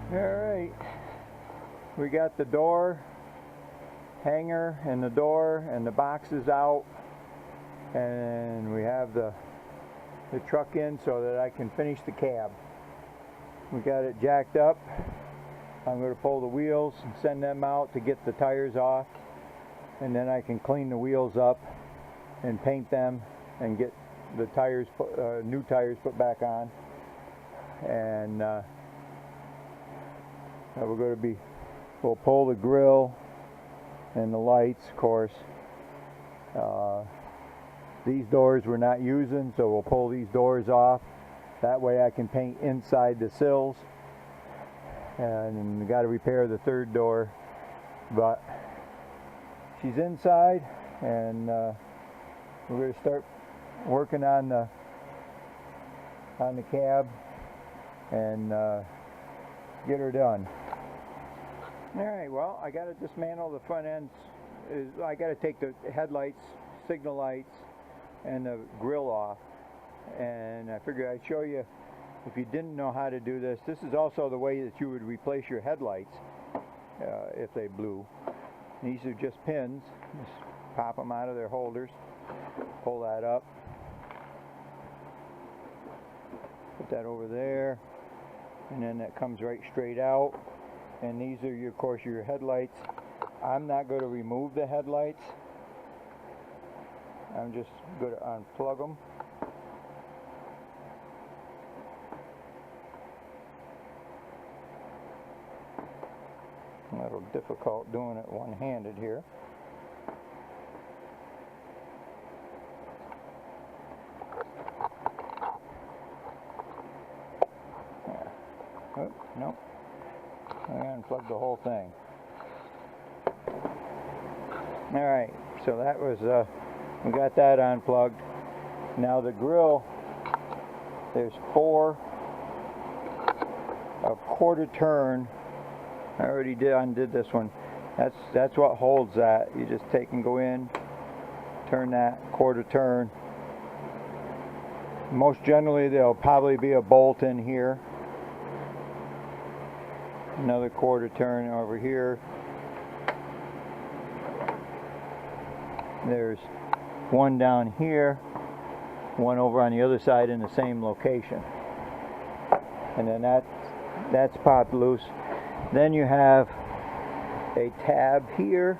Alright, we got the door hanger and the door and the boxes out, and we have the truck in so that I can finish the cab. We got it jacked up. I'm going to pull the wheels and send them out to get the tires off, and then I can clean the wheels up and paint them and get the tires new tires put back on. And we'll pull the grill and the lights, of course. These doors we're not using, so we'll pull these doors off. That way I can paint inside the sills. And we got to repair the third door, but she's inside, and we're going to start working on the cab and get her done. Alright, well, I got to dismantle the front ends. I got to take the headlights, signal lights, and the grill off. And I figured I'd show you, if you didn't know how to do this, this is also the way that you would replace your headlights if they blew. These are just pins. Just pop them out of their holders, pull that up, put that over there, and then that comes right straight out. And these are, of course, your headlights. I'm not going to remove the headlights. I'm just going to unplug them. A little difficult doing it one-handed here. Oh, no. I unplugged the whole thing. Alright, so that was, we got that unplugged. Now the grill, there's 4 a quarter turn. I already undid this one. That's what holds that. You just take and go in, turn that quarter turn. Most generally there'll probably be a bolt in here. Another quarter turn over here. There's one down here, one over on the other side in the same location. And then that's popped loose. Then you have a tab here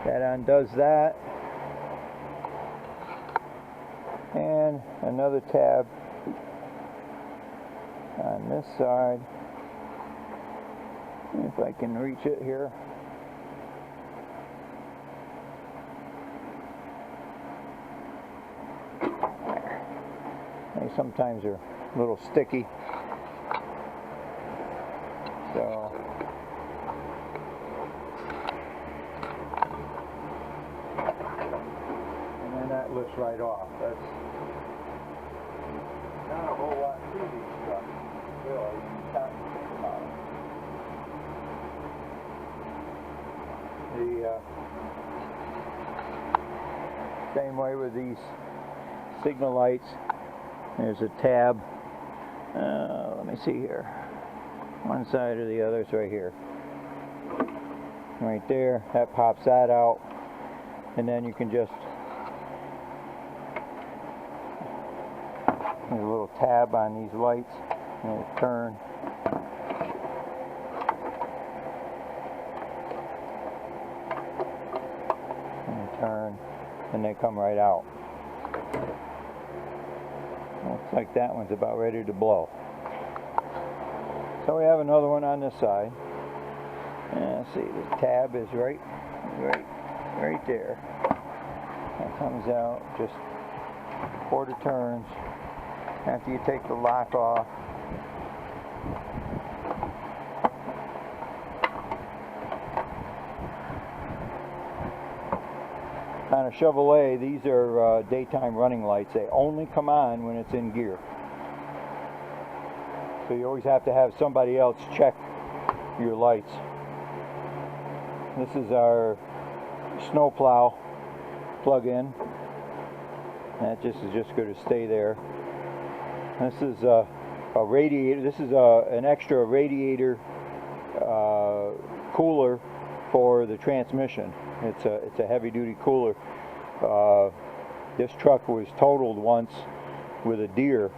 that undoes that, and another tab on this side. If I can reach it here. They sometimes are a little sticky. So and then that lifts right off. That's not a whole lot to these trucks, really. You stop and think about it. The same way with these signal lights. There's a tab. Let me see here. One side or the other is right here. Right there. That pops that out. And then you can just, there's a little tab on these lights, and they turn. And they turn, and they come right out. Looks like that one's about ready to blow. So we have another one on this side. And let's see, the tab is right there. That comes out just quarter turns after you take the lock off. On a Chevrolet, these are daytime running lights. They only come on when it's in gear. So you always have to have somebody else check your lights. This is our snowplow plug-in. That is just going to stay there. This is a radiator. This is an extra radiator cooler for the transmission. It's a heavy-duty cooler. This truck was totaled once with a deer,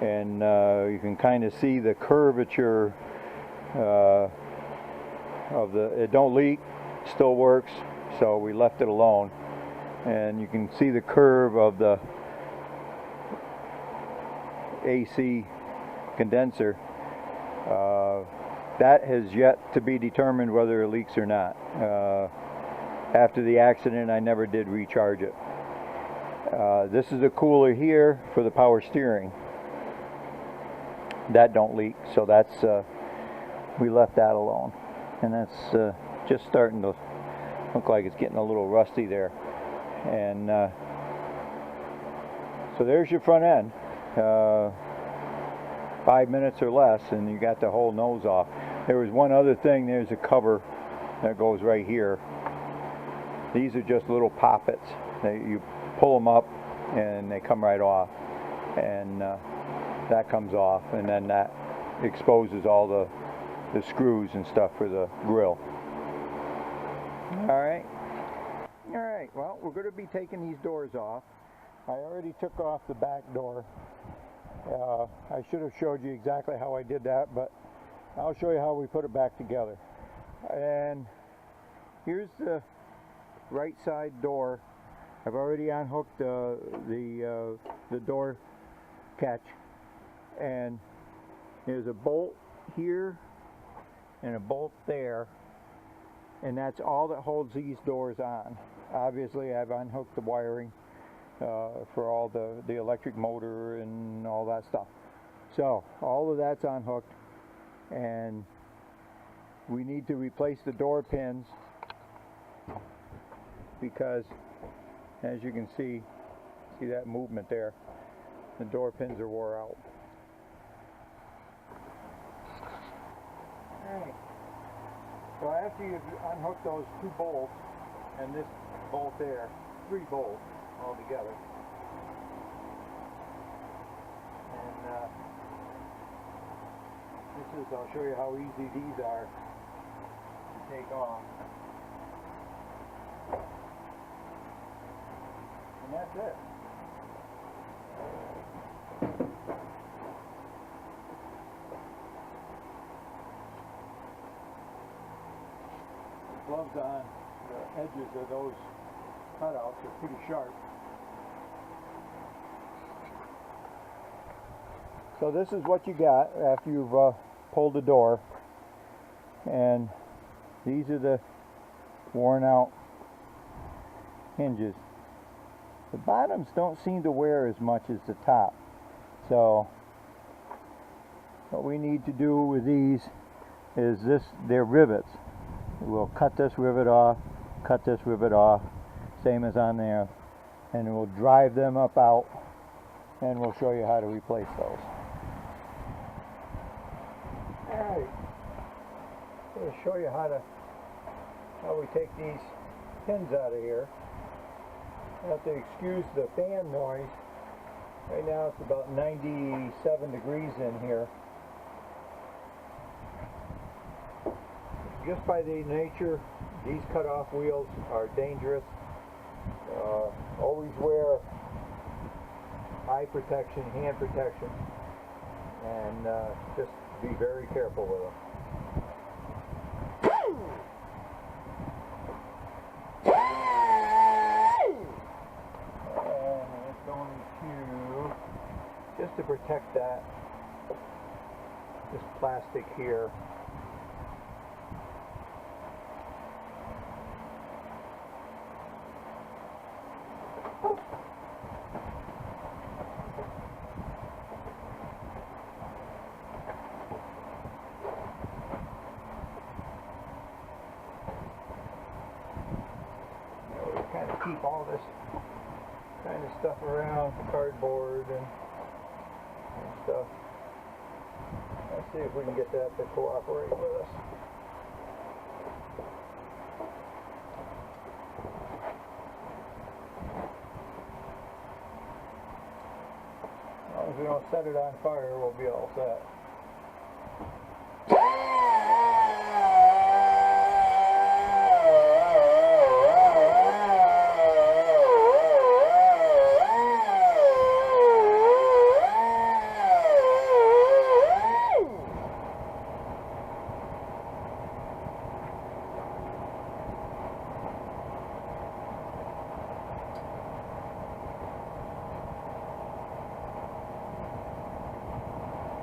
and you can kind of see the curvature of the. It don't leak, still works, so we left it alone. And you can see the curve of the AC condenser. That has yet to be determined whether it leaks or not. After the accident, I never did recharge it. This is a cooler here for the power steering. That don't leak, so that's we left that alone. And that's just starting to look like it's getting a little rusty there. And so there's your front end. 5 minutes or less, and you got the whole nose off. There was one other thing. There's a cover that goes right here. These are just little poppets. You pull them up and they come right off, and that comes off, and then that exposes all the screws and stuff for the grill. Alright, well, we're going to be taking these doors off. I already took off the back door. I should have showed you exactly how I did that, but I'll show you how we put it back together. And here's the right side door. I've already unhooked the door catch, and there's a bolt here and a bolt there, and that's all that holds these doors on. Obviously, I've unhooked the wiring for all the electric motor and all that stuff. So all of that's unhooked, and we need to replace the door pins because, as you can see that movement there, the door pins are wore out. Alright, so after you've unhooked those 2 bolts and this bolt there, 3 bolts all together, and I'll show you how easy these are to take off. And that's it. The gloves on, the edges of those cutouts are pretty sharp. So this is what you got after you've pulled the door, and these are the worn out hinges. The bottoms don't seem to wear as much as the top, so what we need to do with these is they're rivets. We'll cut this rivet off, cut this rivet off, same as on there, and we'll drive them up out, and we'll show you how to replace those. Alright, I'm going to show you how we take these pins out of here. I have to excuse the fan noise. Right now it's about 97 degrees in here. Just by the nature, these cut-off wheels are dangerous. Always wear eye protection, hand protection, and just be very careful with them. And it's going to, just to protect that, this plastic here. Kind of keep all this kind of stuff around, cardboard and stuff. Let's see if we can get that to cooperate with us. As long as we don't I'll set it on fire, we'll be all set.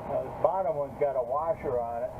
Now this bottom one's got a washer on it.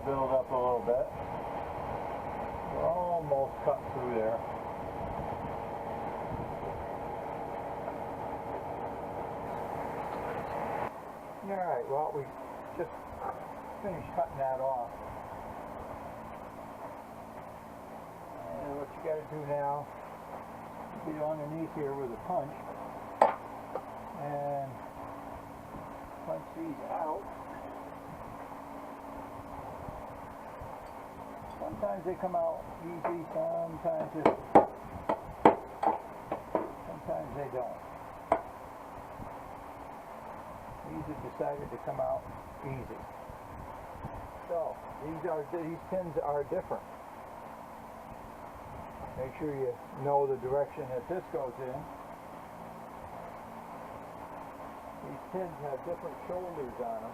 Build up a little bit. We're almost cut through there. Alright, well, we just finished cutting that off. And what you got to do now, get underneath here with a punch and punch these out. Sometimes they come out easy, sometimes they don't. These have decided to come out easy. So these pins are different. Make sure you know the direction that this goes in. These pins have different shoulders on them.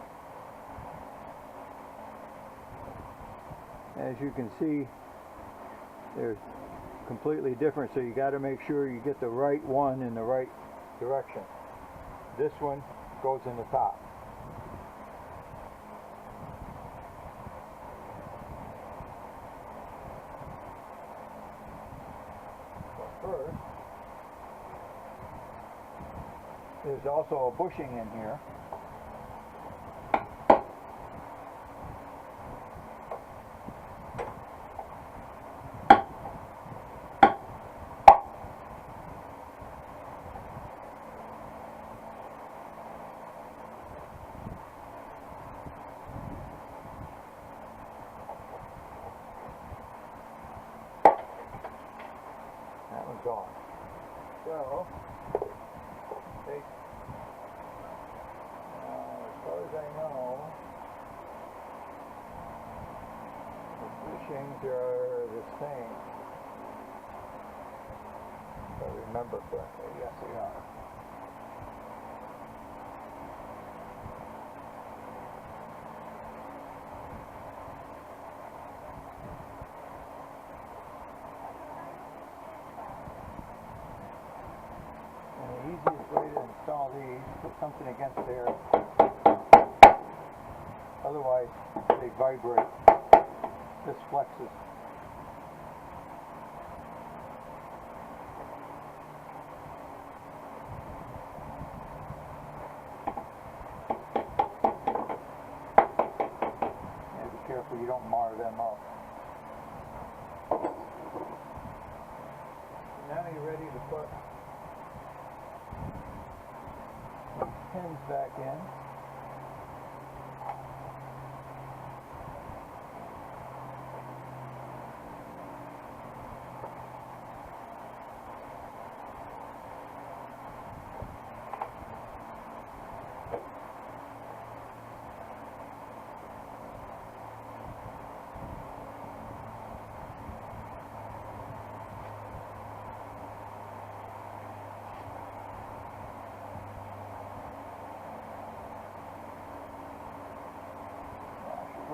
As you can see, they're completely different, so you got to make sure you get the right one in the right direction. This one goes in the top. So first, there's also a bushing in here. Gone. So, take, as far as I know, the bushings are the same. If I remember correctly, yes they are. The easiest way to install these, put something against there, otherwise they vibrate. This flexes. And be careful you don't mar them up. Now you're ready to put pins back in.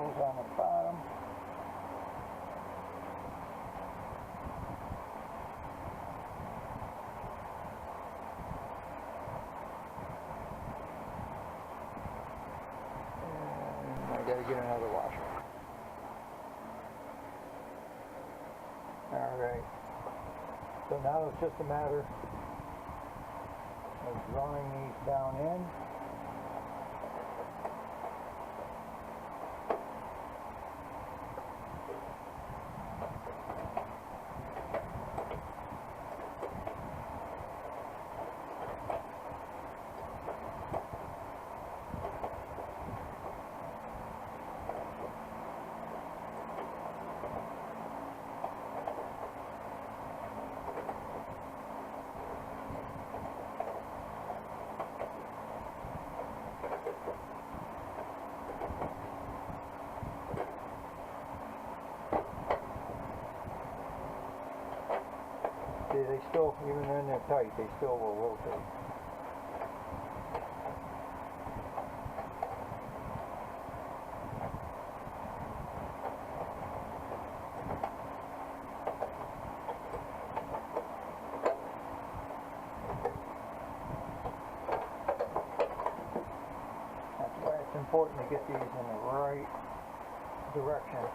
goes on the bottom. And I gotta get another washer. Alright. So now it's just a matter of drawing these down in. They still, even when they're tight, they still will rotate. That's why it's important to get these in the right direction.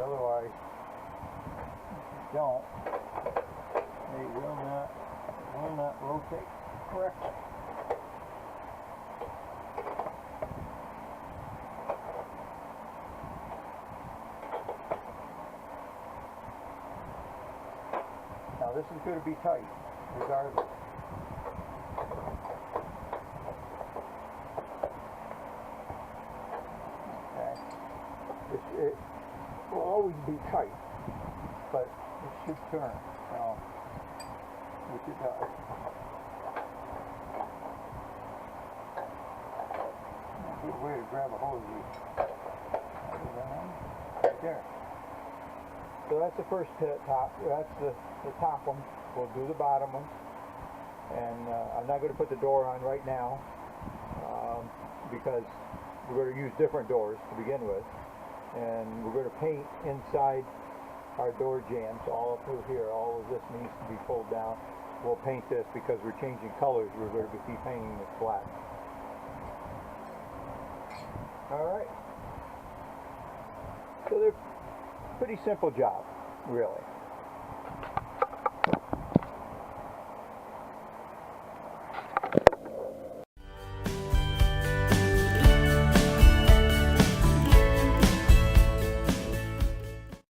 Otherwise, if you don't, they will not rotate correctly. Now this is going to be tight, regardless. Okay. It will always be tight, but it should turn, which it does. A good way to grab a hold of these. Right there. So that's the first top. That's the top one. We'll do the bottom ones, and I'm not going to put the door on right now because we're going to use different doors to begin with. And we're going to paint inside our door jambs all up through here. All of this needs to be pulled down. We'll paint this because we're changing colors. We're going to be painting this black. Alright. So they're pretty simple job, really.